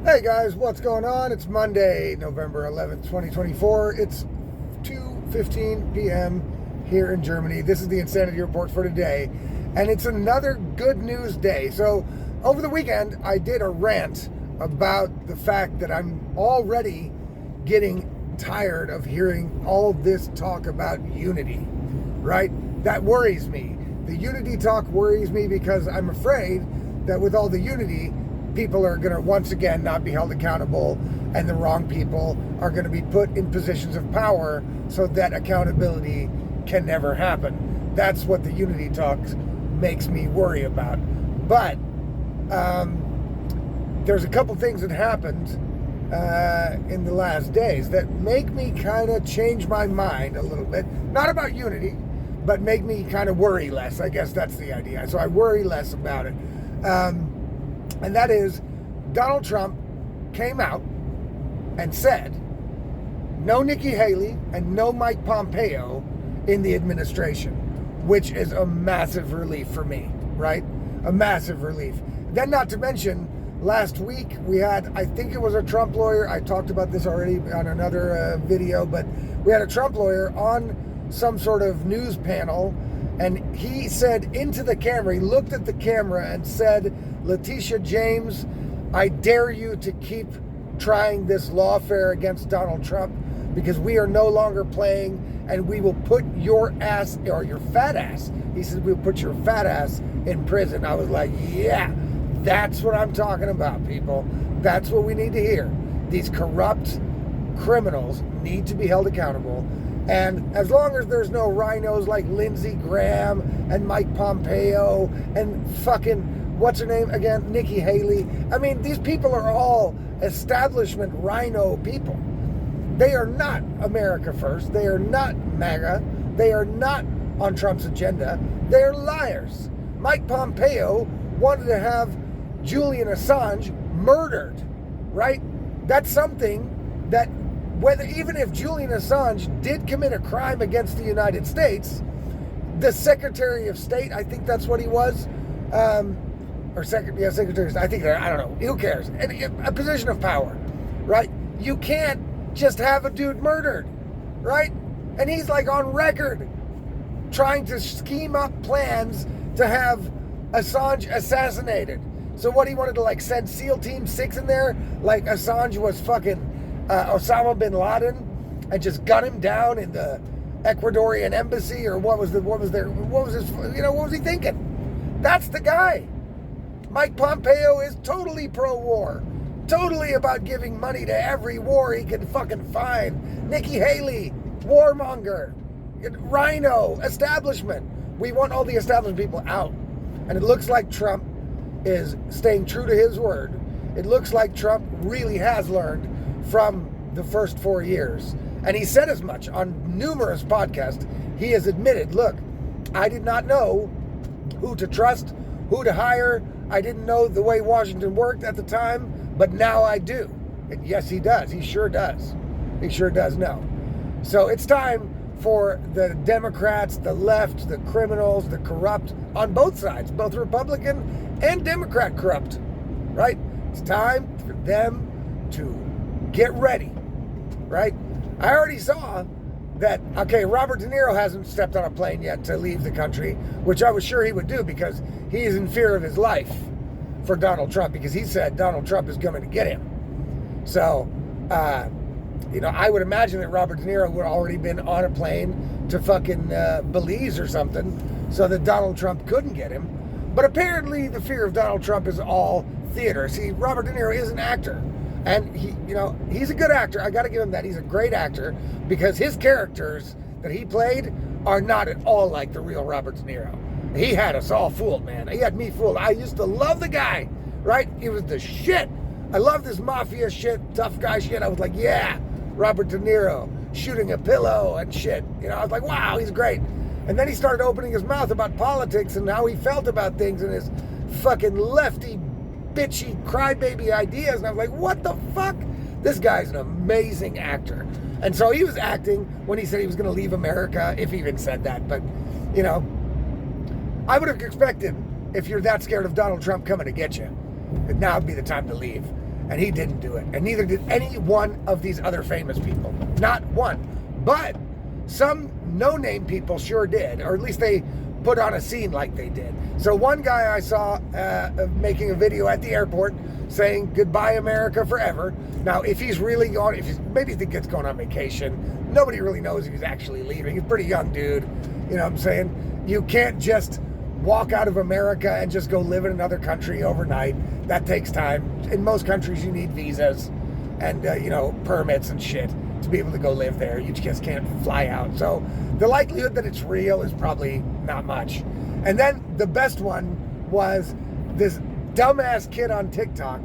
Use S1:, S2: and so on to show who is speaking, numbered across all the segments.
S1: Hey guys, what's going on? It's Monday, November 11th, 2024. It's 2:15 p.m. here in Germany. This is the Insanity Report for today, and it's another good news day. So, over the weekend, I did a rant about the fact that I'm already getting tired of hearing all this talk about unity, right? That worries me. The unity talk worries me because I'm afraid that with all the unity, people are going to once again not be held accountable, and the wrong people are going to be put in positions of power so that accountability can never happen. That's what the unity talk makes me worry about. But there's a couple things that happened in the last days that make me kind of change my mind a little bit. Not about unity, but make me kind of worry less. I guess that's the idea. So I worry less about it. And that is, Donald Trump came out and said, no Nikki Haley and no Mike Pompeo in the administration, which is a massive relief for me, right? A massive relief. Then not to mention, last week we had, I think it was a Trump lawyer, I talked about this already on another video, but we had a Trump lawyer on some sort of news panel, and he said into the camera, he looked at the camera and said, Letitia James, I dare you to keep trying this lawfare against Donald Trump because we are no longer playing, and we will put your ass, or your fat ass, he said, we'll put your fat ass in prison. I was like, yeah, that's what I'm talking about, people. That's what we need to hear. These corrupt criminals need to be held accountable. And as long as there's no RINOS like Lindsey Graham and Mike Pompeo and fucking, what's her name again? Nikki Haley. I mean, these people are all establishment RINO people. They are not America First. They are not MAGA. They are not on Trump's agenda. They are liars. Mike Pompeo wanted to have Julian Assange murdered, right? That's something that, whether even if Julian Assange did commit a crime against the United States, the Secretary of State, I think that's what he was, Secretary of State, I think, I don't know, who cares? A position of power, right? You can't just have a dude murdered, right? And he's like on record trying to scheme up plans to have Assange assassinated. So what, he wanted to like send SEAL Team 6 in there like Assange was fucking Osama bin Laden and just gun him down in the Ecuadorian embassy, or what was he thinking? That's the guy. Mike Pompeo is totally pro-war, totally about giving money to every war he can fucking find. Nikki Haley, warmonger, RINO, establishment. We want all the establishment people out. And it looks like Trump is staying true to his word. It looks like Trump really has learned from the first 4 years. And he said as much on numerous podcasts. He has admitted, look, I did not know who to trust, who to hire. I didn't know the way Washington worked at the time, but now I do. And yes, he does. He sure does. He sure does know. So it's time for the Democrats, the left, the criminals, the corrupt, on both sides, both Republican and Democrat corrupt, right? It's time for them to get ready, right? I already saw that, okay, Robert De Niro hasn't stepped on a plane yet to leave the country, which I was sure he would do because he is in fear of his life for Donald Trump, because he said Donald Trump is coming to get him. So, I would imagine that Robert De Niro would have already been on a plane to fucking Belize or something so that Donald Trump couldn't get him. But apparently the fear of Donald Trump is all theater. See, Robert De Niro is an actor. And he's a good actor. I got to give him that. He's a great actor because his characters that he played are not at all like the real Robert De Niro. He had us all fooled, man. He had me fooled. I used to love the guy, right? He was the shit. I love this mafia shit, tough guy shit. I was like, yeah, Robert De Niro shooting a pillow and shit. I was like, wow, he's great. And then he started opening his mouth about politics and how he felt about things and his fucking lefty, bitchy, crybaby ideas. And I was like, what the fuck? This guy's an amazing actor. And so he was acting when he said he was going to leave America, if he even said that. But, I would have expected, if you're that scared of Donald Trump coming to get you, that now would be the time to leave. And he didn't do it. And neither did any one of these other famous people. Not one. But some no-name people sure did. Or at least they put on a scene like they did. So one guy I saw making a video at the airport saying, "Goodbye America forever." Now, if he's really going, maybe he thinks it's going on vacation. Nobody really knows if he's actually leaving. He's a pretty young dude. You know what I'm saying? You can't just walk out of America and just go live in another country overnight. That takes time. In most countries, you need visas and, permits and shit to be able to go live there. You just can't fly out. So the likelihood that it's real is probably not much. And then the best one was this dumbass kid on TikTok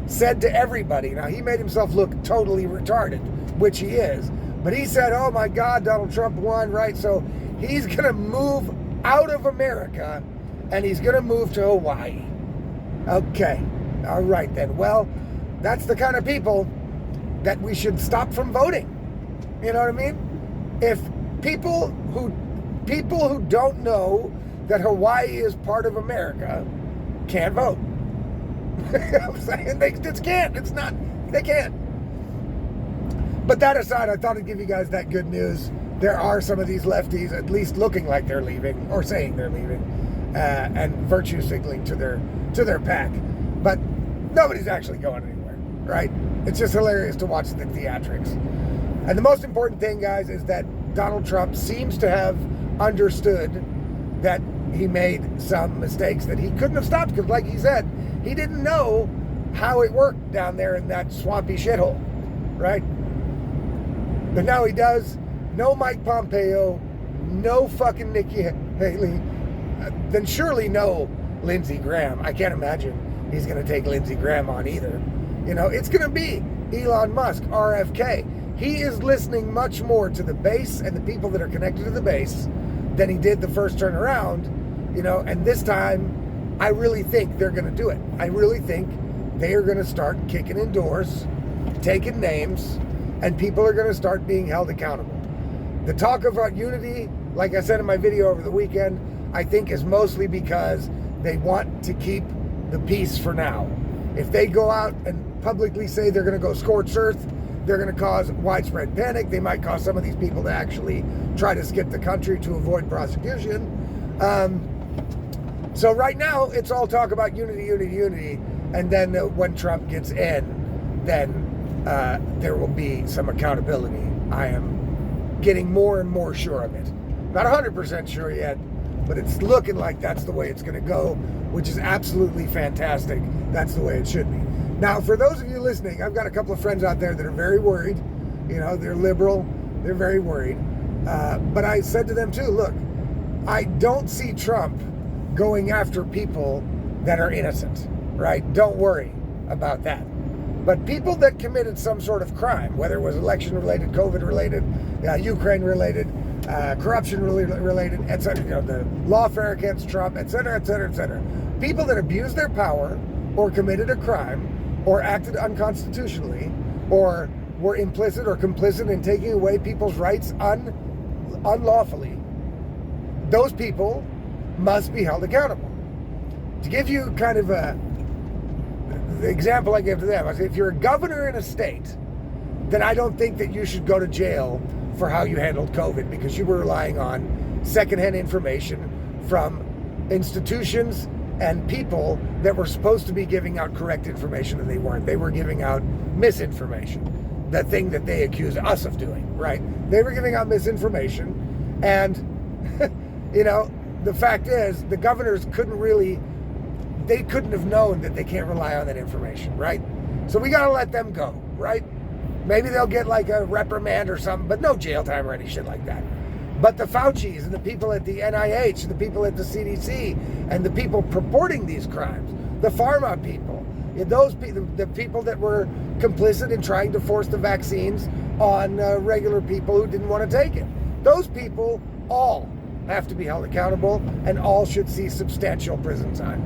S1: said to everybody, now he made himself look totally retarded, which he is, but he said, "Oh my God, Donald Trump won," right? So he's going to move out of America and he's going to move to Hawaii. Okay. All right then. Well, that's the kind of people that we should stop from voting. You know what I mean? If people who don't know that Hawaii is part of America can't vote. I'm saying they just can't. They can't. But that aside, I thought I'd give you guys that good news. There are some of these lefties at least looking like they're leaving or saying they're leaving and virtue signaling to their pack. But nobody's actually going anywhere, right? It's just hilarious to watch the theatrics. And the most important thing, guys, is that Donald Trump seems to have understood that he made some mistakes that he couldn't have stopped because, like he said, he didn't know how it worked down there in that swampy shithole, right? But now he does. No Mike Pompeo, no fucking Nikki Haley, then surely no Lindsey Graham. I can't imagine he's going to take Lindsey Graham on either. You know, it's going to be Elon Musk, RFK. He is listening much more to the base and the people that are connected to the base than he did the first turn around, and this time I really think they're going to do it. I really think they are going to start kicking in doors, taking names, and people are going to start being held accountable. The talk about unity, like I said in my video over the weekend, I think is mostly because they want to keep the peace for now. If they go out and publicly say they're going to go scorched earth, they're going to cause widespread panic. They might cause some of these people to actually try to skip the country to avoid prosecution. So right now, it's all talk about unity. And then when Trump gets in, then there will be some accountability. I am getting more and more sure of it. Not 100% sure yet, but it's looking like that's the way it's going to go, which is absolutely fantastic. That's the way it should be. Now, for those of you listening, I've got a couple of friends out there that are very worried. They're liberal. They're very worried. But I said to them too, look, I don't see Trump going after people that are innocent, right? Don't worry about that. But people that committed some sort of crime, whether it was election-related, COVID-related, Ukraine-related, corruption-related, etc., the lawfare against Trump, etc., etc., etc. People that abused their power or committed a crime or acted unconstitutionally or were implicit or complicit in taking away people's rights unlawfully, those people must be held accountable. To give you kind of the example I gave to them, I said, if you're a governor in a state, then I don't think that you should go to jail for how you handled COVID because you were relying on secondhand information from institutions and people that were supposed to be giving out correct information and they weren't. They were giving out misinformation, the thing that they accuse us of doing, right? They were giving out misinformation and, the fact is the governors they couldn't have known that they can't rely on that information, right? So we got to let them go, right? Maybe they'll get like a reprimand or something, but no jail time or any shit like that. But the Faucis and the people at the NIH and the people at the CDC and the people purporting these crimes, the pharma people, the people that were complicit in trying to force the vaccines on regular people who didn't want to take it, those people all have to be held accountable and all should see substantial prison time.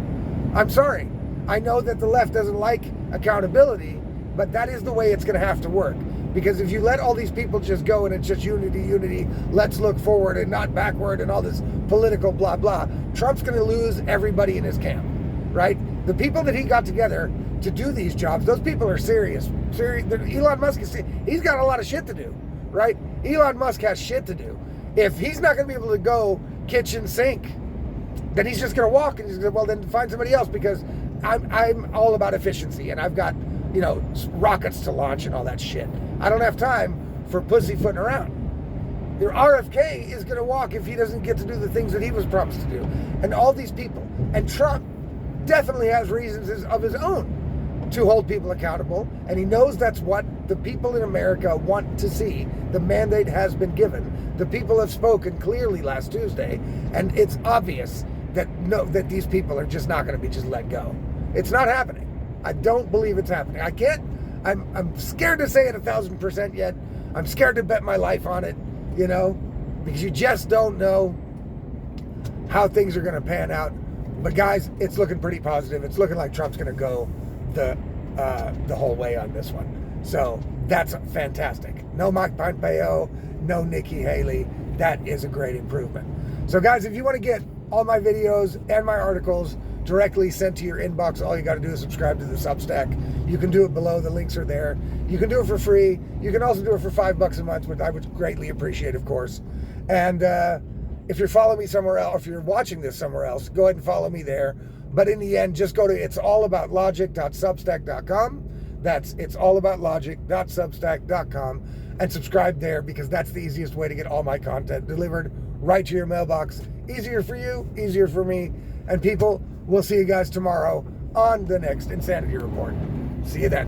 S1: I'm sorry. I know that the left doesn't like accountability, but that is the way it's going to have to work. Because if you let all these people just go and it's just unity, let's look forward and not backward and all this political blah, blah, Trump's going to lose everybody in his camp, right? The people that he got together to do these jobs. Those people are serious. Elon Musk he's got a lot of shit to do, right? Elon Musk has shit to do. If he's not going to be able to go kitchen sink, then he's just going to walk and he's going to, well, then find somebody else, because I'm all about efficiency, and I've got, rockets to launch and all that shit. I don't have time for pussyfooting around. Your RFK is going to walk if he doesn't get to do the things that he was promised to do. And all these people. And Trump definitely has reasons of his own to hold people accountable. And he knows that's what the people in America want to see. The mandate has been given. The people have spoken clearly last Tuesday. And it's obvious that these people are just not going to be just let go. It's not happening. I don't believe it's happening. I'm scared to say it 1,000% yet. I'm scared to bet my life on it, because you just don't know how things are going to pan out. But guys, it's looking pretty positive. It's looking like Trump's going to go the whole way on this one. So that's fantastic. No Mike Pompeo, no Nikki Haley. That is a great improvement. So guys, if you want to get all my videos and my articles directly sent to your inbox, all you got to do is subscribe to the Substack. You can do it below. The links are there. You can do it for free. You can also do it for $5 a month, which I would greatly appreciate, of course. And if you're following me somewhere else, if you're watching this somewhere else, go ahead and follow me there. But in the end, just go to it'sallaboutlogic.substack.com. That's it'sallaboutlogic.substack.com, and subscribe there, because that's the easiest way to get all my content delivered right to your mailbox. Easier for you, easier for me. And people, we'll see you guys tomorrow on the next Insanity Report. See you then.